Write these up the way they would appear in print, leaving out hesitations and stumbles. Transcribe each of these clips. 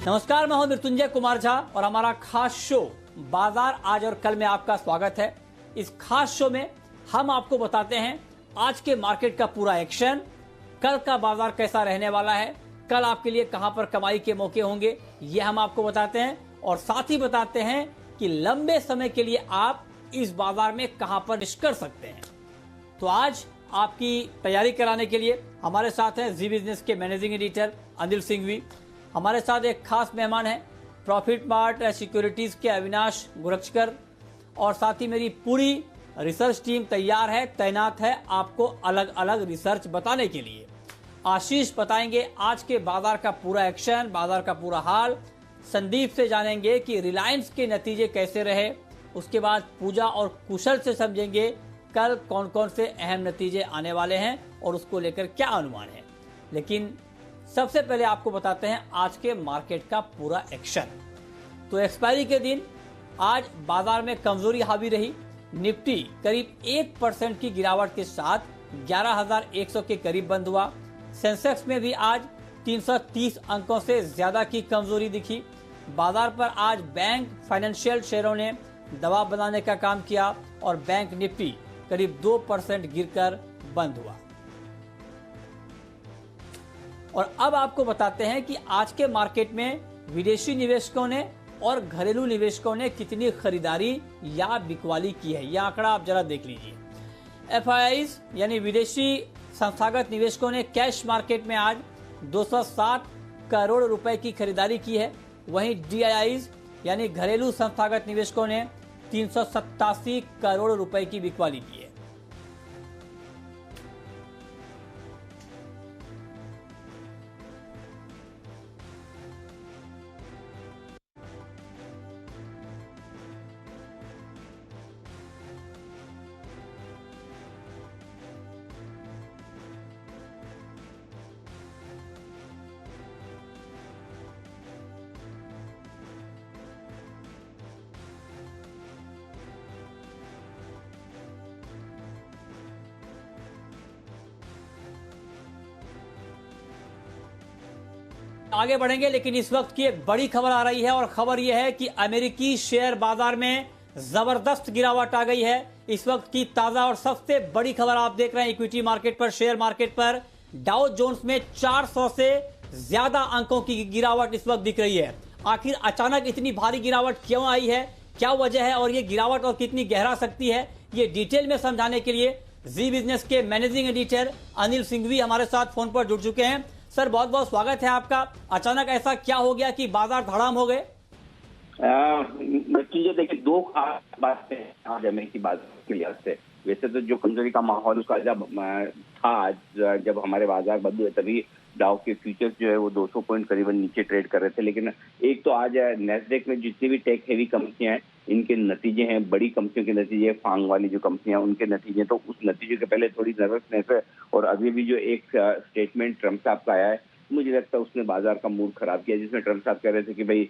नमस्कार, मैं हूं मृत्युंजय कुमार झा और हमारा खास शो बाजार आज और कल में आपका स्वागत है। इस खास शो में हम आपको बताते हैं आज के मार्केट का पूरा एक्शन, कल का बाजार कैसा रहने वाला है, कल आपके लिए कहां पर कमाई के मौके होंगे, ये हम आपको बताते हैं और साथ ही बताते हैं कि लंबे समय के लिए आप इस बाजार में कहां पर निवेश कर सकते हैं। तो आज आपकी तैयारी कराने के लिए हमारे साथ हैं जी बिजनेस के मैनेजिंग एडिटर अनिल सिंघवी। हमारे साथ एक खास मेहमान है प्रॉफिट मार्ट सिक्योरिटीज के अविनाश गुरक्षकर और साथ ही मेरी पूरी रिसर्च टीम तैयार है, तैनात है आपको अलग अलग रिसर्च बताने के लिए। आशीष बताएंगे आज के बाजार का पूरा एक्शन, बाजार का पूरा हाल। संदीप से जानेंगे कि रिलायंस के नतीजे कैसे रहे। उसके बाद पूजा और कुशल से समझेंगे कल कौन कौन से अहम नतीजे आने वाले हैं और उसको लेकर क्या अनुमान है। लेकिन सबसे पहले आपको बताते हैं आज के मार्केट का पूरा एक्शन। तो एक्सपायरी के दिन आज बाजार में कमजोरी हावी रही। निफ्टी करीब 1% की गिरावट के साथ 11,100 के करीब बंद हुआ। सेंसेक्स में भी आज 330 अंकों से ज्यादा की कमजोरी दिखी। बाजार पर आज बैंक फाइनेंशियल शेयरों ने दबाव बनाने का काम किया और बैंक निफ्टी करीब 2% गिरकर बंद हुआ। और अब आपको बताते हैं कि आज के मार्केट में विदेशी निवेशकों ने और घरेलू निवेशकों ने कितनी खरीदारी या बिकवाली की है। यह आंकड़ा आप जरा देख लीजिए। एफआईआईज यानी विदेशी संस्थागत निवेशकों ने कैश मार्केट में आज 207 करोड़ रुपए की खरीदारी की है। वहीं डीआईआईज यानी घरेलू संस्थागत निवेशकों ने 387 करोड़ रुपए की बिकवाली की है। आगे बढ़ेंगे, लेकिन इस वक्त की एक बड़ी खबर आ रही है और खबर यह है कि अमेरिकी शेयर बाजार में जबरदस्त गिरावट आ गई है। इस वक्त की ताजा और सबसे बड़ी खबर आप देख रहे हैं इक्विटी मार्केट पर, शेयर मार्केट पर डाउ जोन्स में 400 से ज्यादा अंकों की गिरावट इस वक्त दिख रही है। आखिर अचानक इतनी भारी गिरावट क्यों आई है, क्या वजह है और ये गिरावट और कितनी गहरा सकती है, ये डिटेल में समझाने के लिए जी बिजनेस के मैनेजिंग एडिटर अनिल सिंघवी हमारे साथ फोन पर जुड़ चुके हैं। सर, बहुत बहुत स्वागत है आपका। अचानक ऐसा क्या हो गया कि बाजार धड़ाम हो गए? देखिए, दो बातें आज अमेरिकी बाजार के लिहाज से। वैसे तो जो कमजोरी का माहौल उसका जब था, आज जब हमारे बाजार बंद हुए तभी डाउ के फ्यूचर्स जो है वो 200 पॉइंट करीबन नीचे ट्रेड कर रहे थे। लेकिन एक तो आज नैस्डैक में जितनी भी टेक हेवी कंपनियां हैं इनके नतीजे हैं, बड़ी कंपनियों के नतीजे, फांग वाली जो कंपनियां हैं उनके नतीजे, तो उस नतीजे के पहले थोड़ी नर्वसनेस है। और अभी भी जो एक स्टेटमेंट ट्रम्प साहब का आया है, मुझे लगता है उसने बाजार का मूड खराब किया, जिसमें ट्रम्प साहब कह रहे थे कि भाई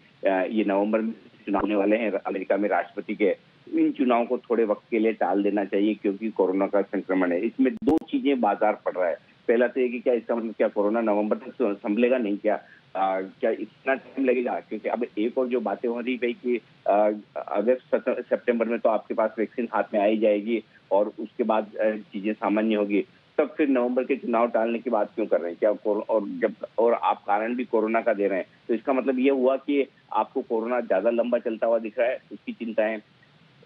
ये नवंबर में चुनाव होने वाले हैं अमेरिका में राष्ट्रपति के, इन चुनाव को थोड़े वक्त के लिए टाल देना चाहिए क्योंकि कोरोना का संक्रमण है। इसमें दो चीजें बाजार पड़ रहा है। पहला तो ये कि क्या इसका मतलब क्या कोरोना नवंबर तक संभलेगा नहीं, क्या इतना टाइम लगेगा? क्योंकि अब एक और जो बातें हो रही भाई कि अगस्त सितंबर में तो आपके पास वैक्सीन हाथ में आ ही जाएगी और उसके बाद चीजें सामान्य होगी, तब फिर नवंबर के चुनाव टालने की बात क्यों कर रहे हैं? क्या और आप कारण भी कोरोना का दे रहे हैं, तो इसका मतलब ये हुआ कि आपको कोरोना ज्यादा लंबा चलता हुआ दिख रहा है, उसकी चिंताएं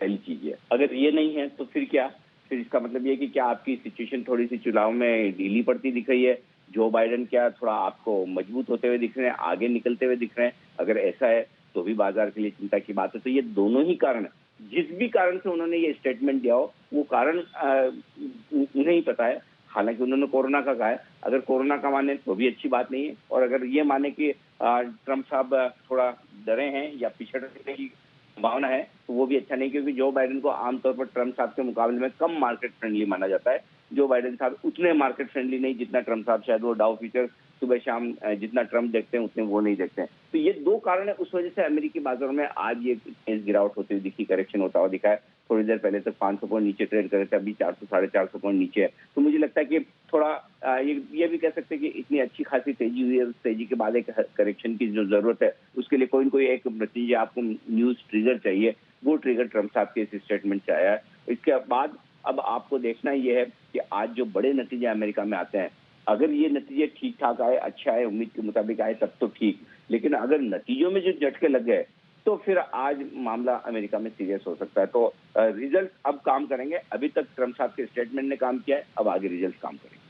पहली चीज है। अगर ये नहीं है तो फिर क्या? फिर इसका मतलब ये कि क्या आपकी सिचुएशन थोड़ी सी चुनाव में ढीली पड़ती दिख रही है? जो बाइडेन क्या थोड़ा आपको मजबूत होते हुए दिख रहे हैं, आगे निकलते हुए दिख रहे हैं? अगर ऐसा है तो भी बाजार के लिए चिंता की बात है। तो ये दोनों ही कारण, जिस भी कारण से उन्होंने ये स्टेटमेंट दिया हो वो कारण उन्हें ही पता है। हालांकि उन्होंने कोरोना का कहा है, अगर कोरोना का माने तो भी अच्छी बात नहीं है, और अगर ये माने कि ट्रम्प साहब थोड़ा डरे हैं या पिछड़ने की संभावना है तो वो भी अच्छा नहीं, क्योंकि जो बाइडेन को आमतौर पर ट्रम्प साहब के मुकाबले में कम मार्केट फ्रेंडली माना जाता है। जो बाइडेन साहब उतने मार्केट फ्रेंडली नहीं जितना ट्रम्प साहब, शायद वो डाउ फ्यूचर सुबह शाम जितना ट्रम्प देखते हैं उतने वो नहीं देखते हैं। तो ये दो कारण है, उस वजह से अमेरिकी बाजारों में आज ये गिरावट होती हुई दिखी, करेक्शन होता हुआ दिखा है। थोड़ी देर पहले तक 500 पॉइंट नीचे ट्रेड कर रहे थे, अभी 400 450 पॉइंट नीचे है। तो मुझे लगता है कि थोड़ा ये भी कह सकते हैं कि इतनी अच्छी खासी तेजी हुई है, उस तेजी के बाद एक करेक्शन की जो जरूरत है, उसके लिए कोई न कोई एक नतीजे आपको न्यूज ट्रिगर चाहिए। वो ट्रिगर ट्रम्प साहब के इस स्टेटमेंट से आया है। इसके बाद अब आपको देखना ये है कि आज जो बड़े नतीजे अमेरिका में आते हैं, अगर ये नतीजे ठीक ठाक आए, अच्छा है, उम्मीद के मुताबिक आए, तब तो ठीक। लेकिन अगर नतीजों में जो झटके लग गए तो फिर आज मामला अमेरिका में सीरियस हो सकता है। तो रिजल्ट अब काम करेंगे। अभी तक ट्रम्प साहब के स्टेटमेंट ने काम किया है, अब आगे रिजल्ट काम करेंगे।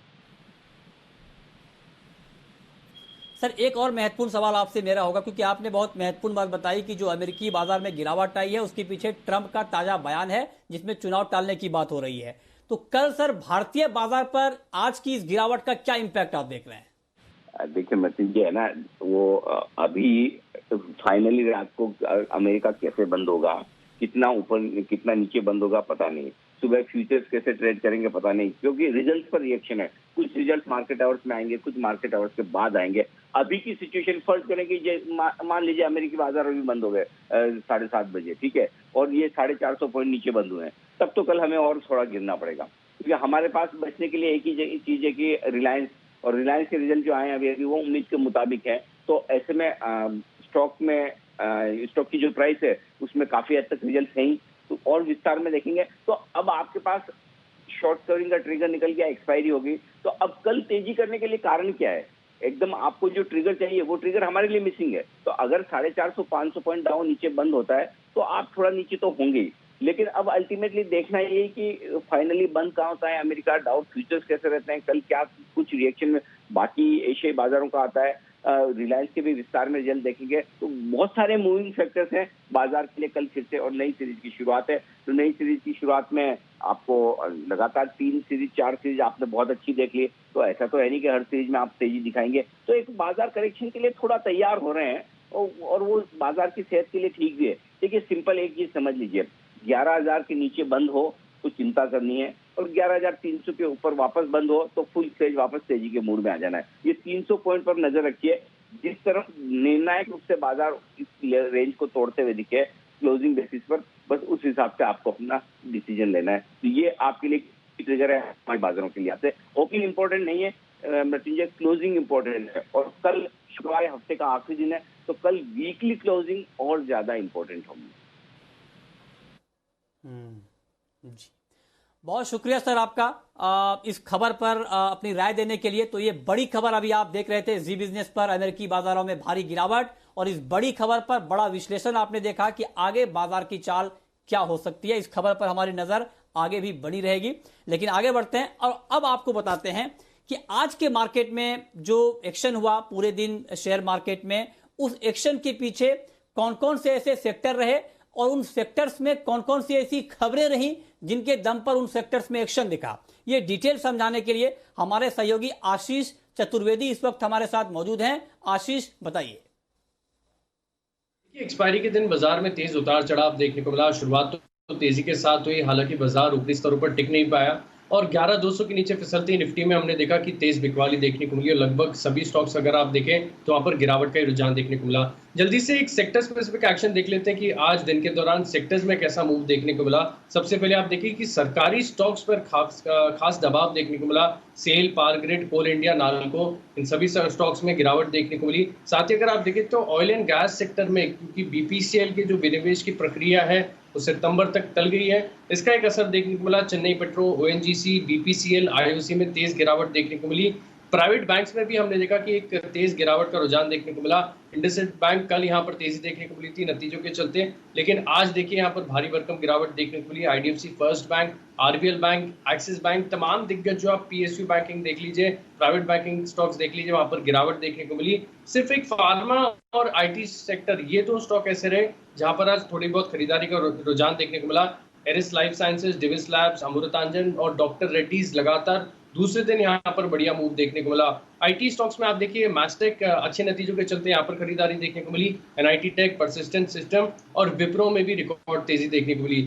सर, एक और महत्वपूर्ण सवाल आपसे मेरा होगा, क्योंकि आपने बहुत महत्वपूर्ण बात बताई कि जो अमेरिकी बाजार में गिरावट आई है उसके पीछे ट्रंप का ताजा बयान है जिसमें चुनाव टालने की बात हो रही है। तो कल सर भारतीय बाजार पर आज की इस गिरावट का क्या इंपैक्ट आप देख रहे हैं? देखिए मतलब ये है ना, वो अभी फाइनली रात को अमेरिका कैसे बंद होगा, कितना ऊपर कितना नीचे बंद होगा पता नहीं, सुबह फ्यूचर्स कैसे ट्रेड करेंगे पता नहीं, क्योंकि रिजल्ट पर रिएक्शन है। कुछ रिजल्ट मार्केट आवर्स में आएंगे, कुछ मार्केट आवर्स के बाद आएंगे। अभी की सिचुएशन फर्ज करें कि मान लीजिए अमेरिकी बाजार अभी बंद हो गए 7:30 बजे, ठीक है, और ये 450 पॉइंट नीचे बंद हुए हैं, तब तो कल हमें और थोड़ा गिरना पड़ेगा, क्योंकि हमारे पास बचने के लिए एक ही चीज है कि रिलायंस, और रिलायंस के रिजल्ट जो आए हैं अभी वो उम्मीद के मुताबिक है। तो ऐसे में स्टॉक की जो प्राइस है उसमें काफी हद तक रिजल्ट है ही। तो और विस्तार में देखेंगे तो अब आपके पास शॉर्ट कवरिंग का ट्रिगर निकल गया, एक्सपायरी होगी। तो अब कल तेजी करने के लिए कारण क्या है? एकदम आपको जो ट्रिगर चाहिए वो ट्रिगर हमारे लिए मिसिंग है। तो अगर 450 500 पॉइंट डाउन नीचे बंद होता है तो आप थोड़ा नीचे तो होंगे ही, लेकिन अब अल्टीमेटली देखना ये कि फाइनली बंद कहाँ होता है अमेरिका, डाउ फ्यूचर्स कैसे रहते हैं, कल क्या कुछ रिएक्शन में बाकी एशियाई बाजारों का आता है, रिलायंस के भी विस्तार में रिजल्ट देखेंगे। तो बहुत सारे मूविंग फैक्टर्स हैं बाजार के लिए कल फिर से, और नई सीरीज की शुरुआत है। तो नई सीरीज की शुरुआत में आपको लगातार 3 सीरीज 4 सीरीज आपने बहुत अच्छी देख ली, तो ऐसा तो है नहीं कि हर सीरीज में आप तेजी दिखाएंगे। तो एक बाजार करेक्शन के लिए थोड़ा तैयार हो रहे हैं, और वो बाजार की सेहत के लिए ठीक भी है। देखिए सिंपल एक चीज समझ लीजिए, 11,000 के नीचे बंद हो तो चिंता करनी है, और 11,300 के ऊपर वापस बंद हो तो फुल स्टेज वापस तेजी के मूड में आ जाना है। ये 300 पॉइंट पर नजर रखिए। जिस तरफ निर्णायक रूप से बाजार इस रेंज को तोड़ते हुए दिखे क्लोजिंग बेसिस पर, बस उस हिसाब से आपको अपना डिसीजन लेना है। तो ये आपके लिए ट्रिगर है, हमारे बाजारों के लिए। आपसे ओपनिंग इंपॉर्टेंट नहीं है मृत्युंजय, क्लोजिंग इंपॉर्टेंट है। और कल शुक्रवार हफ्ते का आखिरी दिन है, तो कल वीकली क्लोजिंग और ज्यादा इंपॉर्टेंट होगी। जी, बहुत शुक्रिया सर आपका इस खबर पर अपनी राय देने के लिए। तो ये बड़ी खबर अभी आप देख रहे थे जी बिजनेस पर, अमेरिकी बाजारों में भारी गिरावट, और इस बड़ी खबर पर बड़ा विश्लेषण आपने देखा कि आगे बाजार की चाल क्या हो सकती है। इस खबर पर हमारी नजर आगे भी बनी रहेगी, लेकिन आगे बढ़ते हैं और अब आपको बताते हैं कि आज के मार्केट में जो एक्शन हुआ पूरे दिन शेयर मार्केट में, उस एक्शन के पीछे कौन कौन से ऐसे सेक्टर रहे और उन सेक्टर्स में कौन कौन सी ऐसी खबरें रहीं जिनके दम पर उन सेक्टर्स में एक्शन दिखा। ये डिटेल समझाने के लिए हमारे सहयोगी आशीष चतुर्वेदी इस वक्त हमारे साथ मौजूद हैं। आशीष, बताइए। एक्सपायरी के दिन बाजार में तेज उतार चढ़ाव देखने को मिला। शुरुआत तो तेजी के साथ हुई, हालांकि बाजार ऊपरी स्तरों पर टिक नहीं पाया और 11,200 के नीचे फिसलती निफ्टी में हमने देखा कि तेज बिकवाली देखने को मिली और लगभग सभी स्टॉक्स अगर आप देखें तो वहां पर गिरावट का ही रुझान देखने को मिला। जल्दी से एक सेक्टर स्पेसिफिक एक्शन देख लेते हैं कि आज दिन के दौरान सेक्टर्स में कैसा मूव देखने को मिला। सबसे पहले आप देखिए कि सरकारी स्टॉक्स पर खास दबाव देखने को मिला। सेल, पावर ग्रिड, कोल इंडिया, नालको, इन सभी स्टॉक्स में गिरावट देखने को मिली। साथ ही अगर आप देखें तो ऑयल एंड गैस सेक्टर में, क्योंकि बीपीसीएल की जो विनिवेश की प्रक्रिया है वो सितंबर तक टल गई है, इसका एक असर देखने को मिला। Chennai petro, ONGC, BPCL, IOC में तेज गिरावट देखने को मिली। प्राइवेट बैंक्स में भी हमने देखा कि एक तेज गिरावट का रुझान देखने को मिला। इंडसइंड बैंक कल यहाँ पर तेजी देखने को मिली थी नतीजों के चलते, लेकिन आज देखिए यहाँ पर भारी भरकम गिरावट देखने को मिली। IDFC first bank, RBL bank, Axis bank, तमाम दिग्गज जो आप पीएसयू बैंकिंग देख लीजिए, प्राइवेट बैंकिंग स्टॉक्स देख लीजिए, वहां पर गिरावट देखने को मिली। सिर्फ एक फार्मा और आईटी सेक्टर, ये दो स्टॉक ऐसे रहे जहां पर आज थोड़ी बहुत खरीदारी का रुझान देखने को मिला। Eris life sciences, Divi's labs, Amrutanjan और डॉक्टर रेड्डीज लगातार दूसरे दिन यहाँ पर बढ़िया मूव देखने को मिला। आईटी स्टॉक्स में आप देखिए मैस्टेक अच्छे नतीजों के चलते यहाँ पर खरीदारी देखने को मिली। एनआईटी टेक, परसिस्टेंट सिस्टम और विप्रो में भी रिकॉर्ड तेजी देखने को मिली।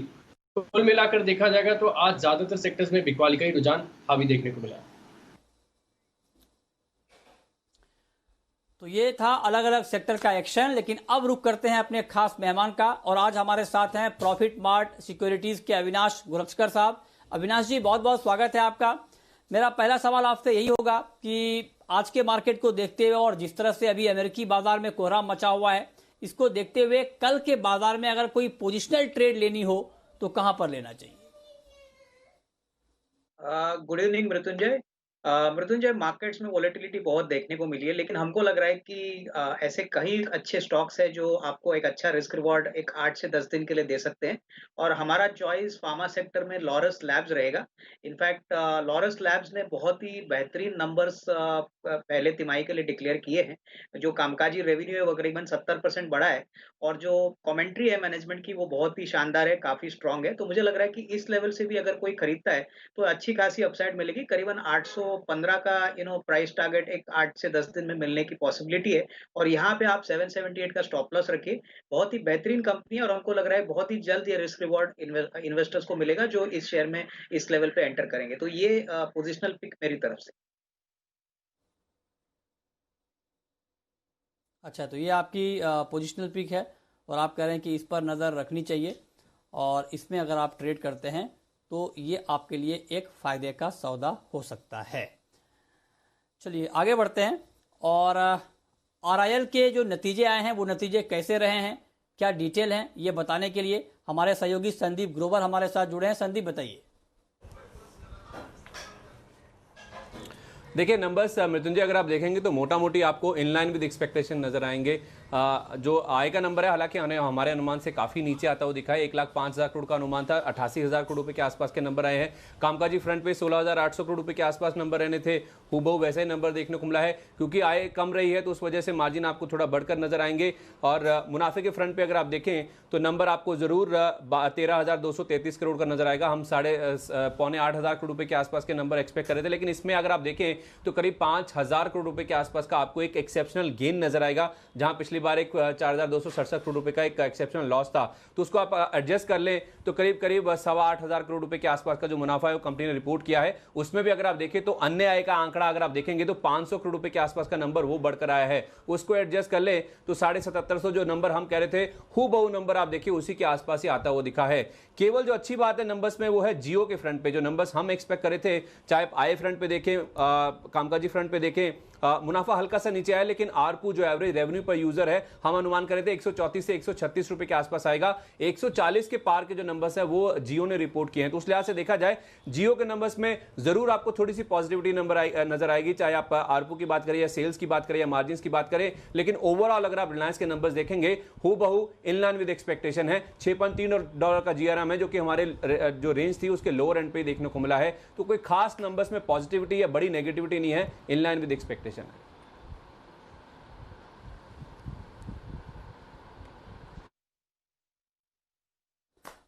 कुल मिलाकर देखा जाएगा तो आज ज्यादातर सेक्टर्स में बिकवाली का ही रुझान हावी देखने को मिला। तो ये था अलग अलग सेक्टर का एक्शन। लेकिन अब रुक करते हैं अपने खास मेहमान का, और आज हमारे साथ हैं प्रॉफिट मार्ट सिक्योरिटीज के अविनाश गोरखकर साहब। अविनाश जी, बहुत बहुत स्वागत है आपका। मेरा पहला सवाल आपसे यही होगा कि आज के मार्केट को देखते हुए और जिस तरह से अभी अमेरिकी बाजार में कोहराम मचा हुआ है, इसको देखते हुए कल के बाजार में अगर कोई पोजिशनल ट्रेड लेनी हो तो कहां पर लेना चाहिए? Good evening Mrityunjay. Mrityunjay, markets में वोलेटिलिटी बहुत देखने को मिली है, लेकिन हमको लग रहा है कि ऐसे कई अच्छे स्टॉक्स हैं जो आपको एक अच्छा रिस्क रिवॉर्ड एक 8 से 10 दिन के लिए दे सकते हैं। और हमारा चॉइस फार्मा सेक्टर में लॉरस लैब्स रहेगा। इनफैक्ट लॉरस लैब्स ने बहुत ही बेहतरीन नंबर्स पहले तिमाही के लिए डिक्लेयर किए हैं। जो कामकाजी रेवेन्यू है वो करीबन 70% बढ़ा है, और जो कमेंट्री है मैनेजमेंट की वो बहुत ही शानदार है, काफी स्ट्रांग है। तो मुझे लग रहा है कि इस लेवल से भी अगर कोई खरीदता है तो अच्छी खासी अपसाइड मिलेगी। करीबन 815 का प्राइस टारगेट एक 8 से 10 दिन में मिलने की पॉसिबिलिटी है। और यहाँ पे आप 778 का स्टॉप लॉस रखिए। बहुत ही बेहतरीन कंपनी है और हमको लग रहा है बहुत ही जल्द ये रिस्क रिवॉर्ड इन्वेस्टर्स को मिलेगा जो इस शेयर में इस लेवल पे एंटर करेंगे। तो ये पोजिशनल पिक मेरी तरफ से। अच्छा, तो ये आपकी पोजिशनल पिक है और आप कह रहे हैं कि इस पर नज़र रखनी चाहिए, और इसमें अगर आप ट्रेड करते हैं तो ये आपके लिए एक फ़ायदे का सौदा हो सकता है। चलिए आगे बढ़ते हैं, और आरआईएल के जो नतीजे आए हैं वो नतीजे कैसे रहे हैं, क्या डिटेल हैं, ये बताने के लिए हमारे सहयोगी संदीप ग्रोवर हमारे साथ जुड़े हैं। संदीप, बताइए। देखिए नंबर्स मृत्युंजय अगर आप देखेंगे तो मोटा मोटी आपको इनलाइन विद एक्सपेक्टेशन नजर आएंगे। जो आय का नंबर है हालांकि हमारे अनुमान से काफी नीचे आता हुआ दिखा है। 1,05,000 करोड़ का अनुमान था, 88,000 करोड़ रुपए के आसपास के नंबर आए हैं। कामकाजी फ्रंट पे 16,800 करोड़ रुपए के आसपास नंबर रहने थे, हूबहू वैसे ही नंबर देखने को मिला है। क्योंकि आय कम रही है तो उस वजह से मार्जिन आपको थोड़ा बढ़कर नजर आएंगे। और मुनाफे के फ्रंट पे अगर आप देखें तो नंबर आपको जरूर 13,233 करोड़ का नजर आएगा। हम 7,500 करोड़ रुपए के आसपास के नंबर एक्सपेक्ट कर रहे थे, लेकिन इसमें अगर आप देखें तो करीब 5,000 करोड़ रुपए के आसपास का आपको एक एक्सेप्शनल गेन नजर आएगा, जहां पिछली बार एक 4,267 करोड़ रुपए का एक एक्सेप्शनल लॉस था। तो उसको आप एडजस्ट कर लें तो करीब 8,25,000 करोड़ रुपए के आसपास का जो मुनाफा है वो कंपनी ने रिपोर्ट किया है। उसमें भी अगर आप देखें तो अन्य आय का आंकड़ा अगर आप देखेंगे तो 500 करोड़ रुपए के आसपास का नंबर वो बढ़कर आया है। उसको एडजस्ट कर ले तो 7,750 जो नंबर हम कह रहे थे हूबहू नंबर आप देखिए उसी के आसपास ही आता हुआ दिखा है। केवल जो अच्छी बात है नंबर्स में वो है जियो के फ्रंट पे जो नंबर्स हम एक्सपेक्ट कर रहे थे, चाहे आय फ्रंट पे देखें, कामकाजी फ्रंट पे देखें, मुनाफा हल्का सा नीचे आया, लेकिन आरपू जो एवरेज रेवेन्यू पर यूजर है हम अनुमान कर रहे थे 134 से 136 रुपए के आसपास आएगा। 140 के पार के जो नंबर्स है वो जियो ने रिपोर्ट किए हैं। तो उस लिहाज से देखा जाए जियो के नंबर्स में जरूर आपको थोड़ी सी पॉजिटिविटी नजर आएगी, चाहे आप आरपू की बात करें या सेल्स की बात करें या मार्जिन की बात करें। लेकिन ओवरऑल अगर आप रिलायंस के नंबर्स देखेंगे हूबहू इनलाइन विद एक्सपेक्टेशन है। $6.3 का जीआरएम है जो कि हमारे जो रेंज थी उसके लोअर एंड पे देखने को मिला है। तो कोई खास नंबर्स में पॉजिटिविटी या बड़ी नेगेटिविटी नहीं है, इनलाइन विद एक्सपेक्टेशन है।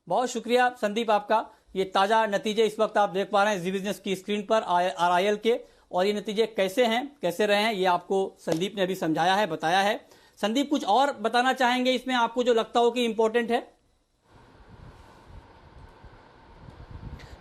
बहुत शुक्रिया संदीप आपका। ये ताजा नतीजे इस वक्त आप देख पा रहे हैं जी बिजनेस की स्क्रीन पर आरआईएल के, और ये नतीजे कैसे हैं, कैसे रहे हैं, ये आपको संदीप ने अभी समझाया है, बताया है। संदीप, कुछ और बताना चाहेंगे इसमें आपको जो लगता हो कि इंपॉर्टेंट है?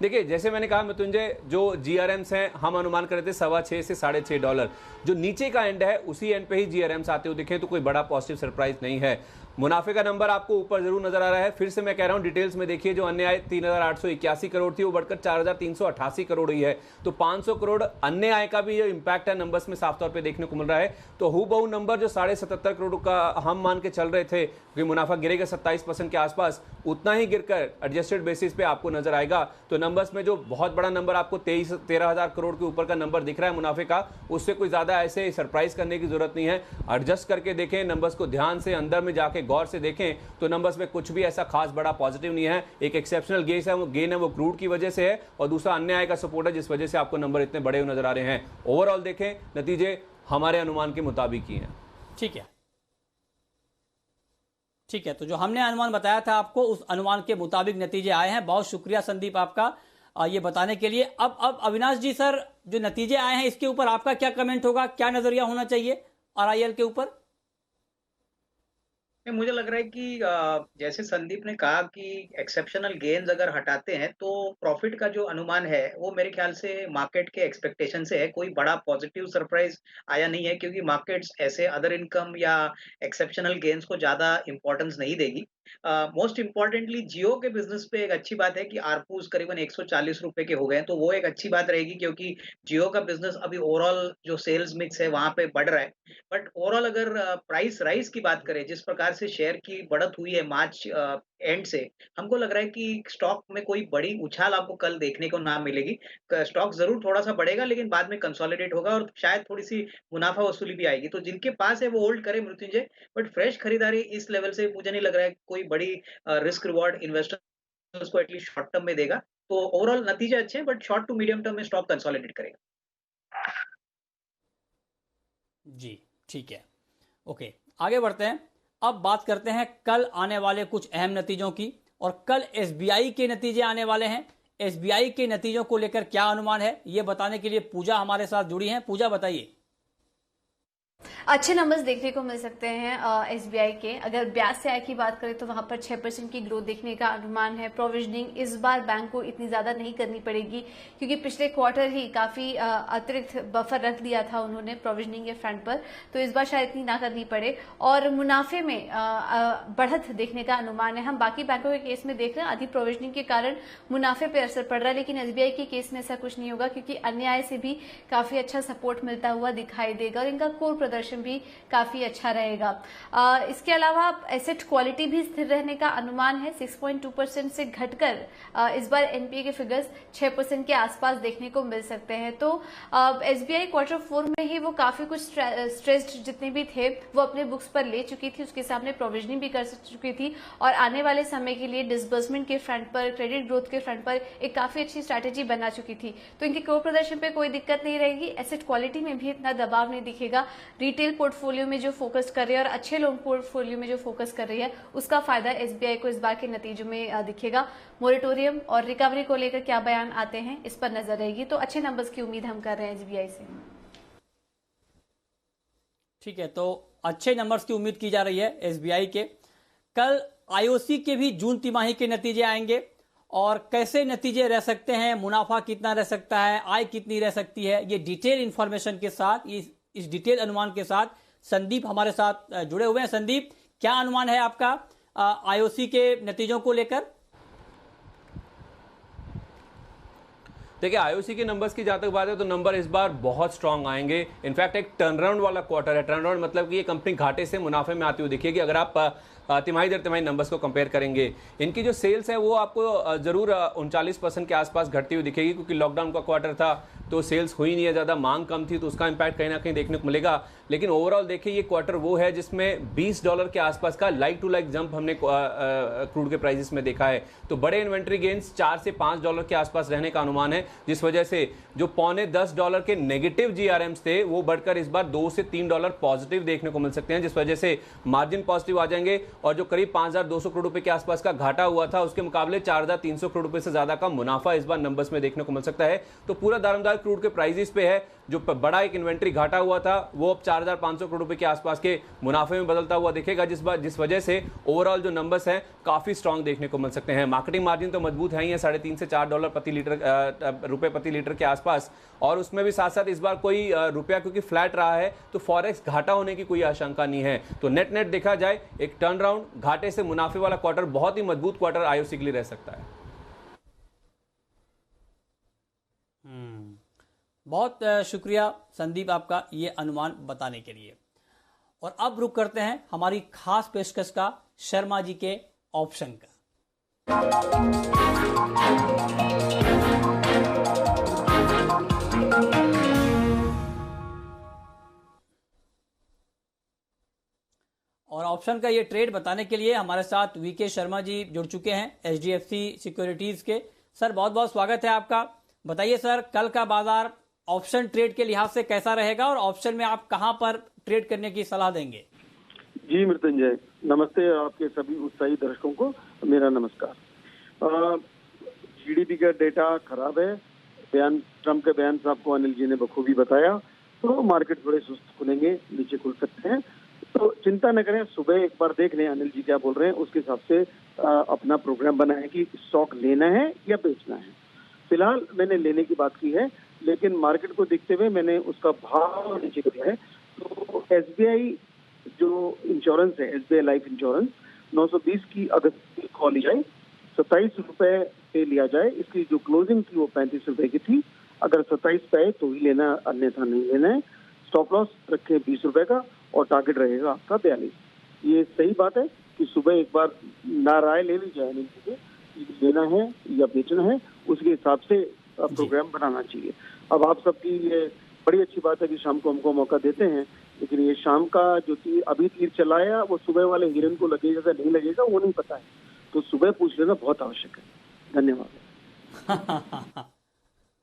देखिए जैसे मैंने कहा मृत्युंजय, जो जीआरएम्स हैं हम अनुमान कर रहे थे $6.25 से $6.5। जो नीचे का एंड है उसी एंड पे ही जीआरएम्स आते हुए दिखे, तो कोई बड़ा पॉजिटिव सरप्राइज नहीं है। मुनाफे का नंबर आपको ऊपर जरूर नजर आ रहा है। फिर से मैं कह रहा हूं डिटेल्स में देखिए, जो अन्य आय 3,881 करोड़ थी वो बढ़कर 4,388 करोड़ हुई है। तो 500 करोड़ अन्य आय का भी ये इंपैक्ट है नंबर्स में साफ तौर पे देखने को मिल रहा है। तो हूबहू नंबर जो 77.5 करोड़ का हम मान के चल रहे थे कि मुनाफा गिरेगा 27% के आसपास, उतना ही गिरकर एडजस्टेड बेसिस पे आपको नजर आएगा। तो नंबर्स में जो बहुत बड़ा नंबर आपको 13,000 करोड़ के ऊपर का नंबर दिख रहा है मुनाफे का, उससे कोई ज्यादा ऐसे सरप्राइज करने की जरूरत नहीं है। एडजस्ट करके देखें नंबर्स को, ध्यान से अंदर में जाके गौर से देखें तो नंबर्स में कुछ भी ऐसा खास बड़ा पॉजिटिव नहीं है। एक एक्सेप्शनल गेन है वो क्रूड की वजह से है, और दूसरा अन्य आय का सपोर्ट है जिस वजह से आपको नंबर इतने बड़े नजर आ रहे हैं। ओवरऑल देखें नतीजे हमारे अनुमान के मुताबिक ही हैं। ठीक है, ठीक है। तो जो हमने अनुमान बताया था आपको, उस अनुमान के मुताबिक नतीजे आए हैं। बहुत शुक्रिया संदीप आपका ये बताने के लिए। अब अविनाश जी सर, जो नतीजे आए हैं इसके ऊपर आपका क्या कमेंट होगा, क्या नजरिया होना चाहिए आरआईएल के ऊपर? नहीं, मुझे लग रहा है कि जैसे संदीप ने कहा कि एक्सेप्शनल गेन्स अगर हटाते हैं तो प्रॉफिट का जो अनुमान है वो मेरे ख्याल से मार्केट के एक्सपेक्टेशन से है। कोई बड़ा पॉजिटिव सरप्राइज आया नहीं है क्योंकि मार्केट्स ऐसे अदर इनकम या एक्सेप्शनल गेन्स को ज़्यादा इम्पोर्टेंस नहीं देगी। मोस्ट इम्पोर्टेंटली जियो के बिज़नेस पे एक अच्छी बात है कि आरपूस करीबन ₹140 के हो गए हैं, तो वो एक अच्छी बात रहेगी क्योंकि जियो का बिज़नेस अभी ओवरऑल जो सेल्स मिक्स है वहाँ पे बढ़ रहा है। बट ओवरऑल अगर प्राइस राइज की बात करें, जिस प्रकार से शेयर की बढ़त हुई है मार्च एंड से, हमको लग रहा है कि स्टॉक में कोई बड़ी उछाल आपको कल देखने को ना मिलेगी। स्टॉक जरूर थोड़ा सा बढ़ेगा लेकिन बाद में कंसोलिडेट होगा और शायद थोड़ी सी मुनाफा वसूली भी आएगी। तो जिनके पास है वो होल्ड करे मृत्युंजय, बट फ्रेश खरीदारी इस लेवल से मुझे नहीं लग रहा है कि कोई बड़ी रिस्क रिवॉर्ड इन्वेस्टर्स को एटलीस्ट शॉर्ट टर्म में देगा। तो ओवरऑल नतीजे अच्छे हैं but short to medium term में स्टॉक कंसोलिडेट करेगा। जी, ठीक है। ओके, आगे बढ़ते हैं। अब बात करते हैं कल आने वाले कुछ अहम नतीजों की, और कल एसबीआई के नतीजे आने वाले हैं। एसबीआई के नतीजों को लेकर क्या अनुमान है, ये बताने के लिए पूजा हमारे साथ जुड़ी हैं। पूजा, बताइए। अच्छे नंबर्स देखने को मिल सकते हैं एसबीआई के। अगर ब्याज से आय की बात करें तो वहां पर 6% की ग्रोथ देखने का अनुमान है। प्रोविजनिंग इस बार बैंक को इतनी ज्यादा नहीं करनी पड़ेगी क्योंकि पिछले क्वार्टर ही काफी अतिरिक्त बफर रख दिया था उन्होंने प्रोविजनिंग के फ्रंट पर, तो इस बार शायद इतनी ना करनी पड़े। और मुनाफे में बढ़त देखने का अनुमान है। हम बाकी बैंकों के केस में देख रहे हैं अधिक प्रोविजनिंग के कारण मुनाफे पर असर पड़ रहा है, लेकिन एसबीआई के केस में ऐसा कुछ नहीं होगा क्योंकि अन्य आय से भी काफी अच्छा सपोर्ट मिलता हुआ दिखाई देगा और इनका कोर प्रदर्शन भी काफी अच्छा रहेगा। इसके अलावा एसेट क्वालिटी भी स्थिर रहने का अनुमान है। 6.2% से घटकर इस बार एनपीए के फिगर्स 6% के आसपास देखने को मिल सकते हैं। तो एसबीआई क्वार्टर 4 में ही वो काफी कुछ स्ट्रेस्ड जितने भी थे वो अपने बुक्स पर ले चुकी थी, उसके सामने प्रोविजनिंग भी कर चुकी थी और आने वाले समय के लिए डिसबर्समेंट के फ्रंट पर, क्रेडिट ग्रोथ के फ्रंट पर एक काफी अच्छी स्ट्रैटेजी बना चुकी थी। तो इनके कोर प्रदर्शन पे कोई दिक्कत नहीं रहेगी। एसेट क्वालिटी में भी इतना दबाव नहीं दिखेगा। रिटेल पोर्टफोलियो में जो फोकस कर रही है और अच्छे लोन पोर्टफोलियो में जो फोकस कर रही है उसका फायदा एसबीआई को इस बार के नतीजों में दिखेगा। मोरेटोरियम और रिकवरी को लेकर क्या बयान आते हैं इस पर नजर रहेगी। तो अच्छे नंबर्स की उम्मीद हम कर रहे हैं एसबीआई से। ठीक है, तो अच्छे नंबर्स की उम्मीद की जा रही है एसबीआई के। कल आईओसी के भी जून तिमाही के नतीजे आएंगे और कैसे नतीजे रह सकते हैं, मुनाफा कितना रह सकता है, आय कितनी रह सकती है, ये डिटेल इंफॉर्मेशन के साथ, इस डिटेल अनुमान के साथ संदीप हमारे साथ जुड़े हुए हैं। संदीप, क्या अनुमान है आपका आईओसी के नतीजों को लेकर? देखिए, आईओसी के नंबर्स की जहां तक बात है तो नंबर इस बार बहुत स्ट्रांग आएंगे। इनफैक्ट एक टर्नराउंड वाला क्वार्टर है। टर्नराउंड मतलब कि ये कंपनी घाटे से मुनाफे में आती हुई दिखेगी। अगर आप तिमाही दर तिमाही नंबर्स को कंपेयर करेंगे, इनकी जो सेल्स है वो आपको जरूर 39% के आसपास घटती हुई दिखेगी क्योंकि लॉकडाउन का क्वार्टर था तो सेल्स हुई नहीं है, ज़्यादा मांग कम थी, तो उसका इंपैक्ट कहीं ना कहीं देखने को मिलेगा। लेकिन ओवरऑल देखिए, ये क्वार्टर वो है जिसमें $20 के आसपास का लाइक टू लाइक जंप हमने क्रूड के प्राइसेस में देखा है। तो बड़े इन्वेंट्री गेन्स $4 से $5 के आसपास रहने का अनुमान है, जिस वजह से जो $10 के नेगेटिव जीआरएम्स थे वो बढ़कर इस बार $2 से $3 पॉजिटिव देखने को मिल सकते हैं, जिस वजह से मार्जिन पॉजिटिव आ जाएंगे और जो करीब 5,200 करोड़ रुपए के आसपास का घाटा हुआ था उसके मुकाबले 4,300 करोड़ रुपए से ज्यादा का मुनाफा इस बार नंबर्स में देखने को मिल सकता है। तो पूरा दारोमदार क्रूड के प्राइसेस पे है। जो बड़ा एक इन्वेंट्री घाटा हुआ था वो अब 4,500 करोड़ रुपए के आसपास के मुनाफे में बदलता हुआ दिखेगा, जिस वजह से ओवरऑल जो नंबर्स हैं काफी स्ट्रांग देखने को मिल सकते हैं। मार्केटिंग मार्जिन तो मजबूत है ही है, $3.5 से $4 रुपए प्रति लीटर के आसपास, और उसमें भी साथ साथ इस बार कोई रुपया क्योंकि फ्लैट रहा है तो फॉरेक्स घाटा होने की कोई आशंका नहीं है। तो नेट नेट देखा जाए एक टर्न राउंड घाटे से मुनाफे वाला क्वार्टर, बहुत ही मजबूत क्वार्टर आईओसी के लिए रह सकता है। बहुत शुक्रिया संदीप आपका ये अनुमान बताने के लिए। और अब रुक करते हैं हमारी खास पेशकश का, शर्मा जी के ऑप्शन का। और ऑप्शन का ये ट्रेड बताने के लिए हमारे साथ वीके शर्मा जी जुड़ चुके हैं एचडीएफसी सिक्योरिटीज के। सर, बहुत बहुत स्वागत है आपका। बताइए सर, कल का बाजार ऑप्शन ट्रेड के लिहाज से कैसा रहेगा और ऑप्शन में आप कहां पर ट्रेड करने की सलाह देंगे? जी मृत्युंजय, नमस्ते। आपके सभी उत्साही दर्शकों को मेरा नमस्कार। जीडीपी का डेटा खराब है, ट्रम्प के बयान से आपको अनिल जी ने बखूबी बताया, तो मार्केट थोड़े सुस्त खुलेंगे, नीचे खुल सकते हैं। तो चिंता न करें, सुबह एक बार देख लें अनिल जी क्या बोल रहे हैं, उसके हिसाब से अपना प्रोग्राम बनाएं कि स्टॉक लेना है या बेचना है। फिलहाल मैंने लेने की बात की है, लेकिन मार्केट को देखते हुए मैंने उसका भाव नीचे किया है। तो एसबीआई जो इंश्योरेंस है, एसबीआई लाइफ इंश्योरेंस 920 की अगर कॉल ली जाए 27 रुपए पे लिया जाए, इसकी जो क्लोजिंग थी वो 35 रुपए की थी। अगर 27 पे आए तो ही लेना, अन्यथा नहीं लेना है। स्टॉप लॉस रखे 20 रुपए का और टारगेट रहेगा आपका 42। ये सही बात है कि सुबह एक बार ना राय ले ली जाए लेना है या बेचना है, उसके हिसाब से प्रोग्राम बनाना चाहिए। अब आप सबकी ये बड़ी अच्छी बात है कि शाम को हमको मौका देते हैं, लेकिन ये शाम का जो अभी तीर चलाया वो सुबह वाले हिरन को लगेगा या नहीं लगेगा वो नहीं पता है, तो सुबह पूछ लेना बहुत आवश्यक है। धन्यवाद।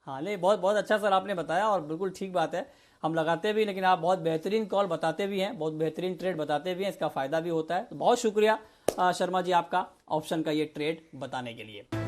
हाँ नहीं, बहुत बहुत अच्छा सर आपने बताया और बिल्कुल ठीक बात है, हम लगाते भी, लेकिन आप बहुत बेहतरीन कॉल बताते भी हैं, बहुत बेहतरीन ट्रेड बताते भी हैं, इसका फायदा भी होता है। तो बहुत शुक्रिया शर्मा जी आपका ऑप्शन का ये ट्रेड बताने के लिए।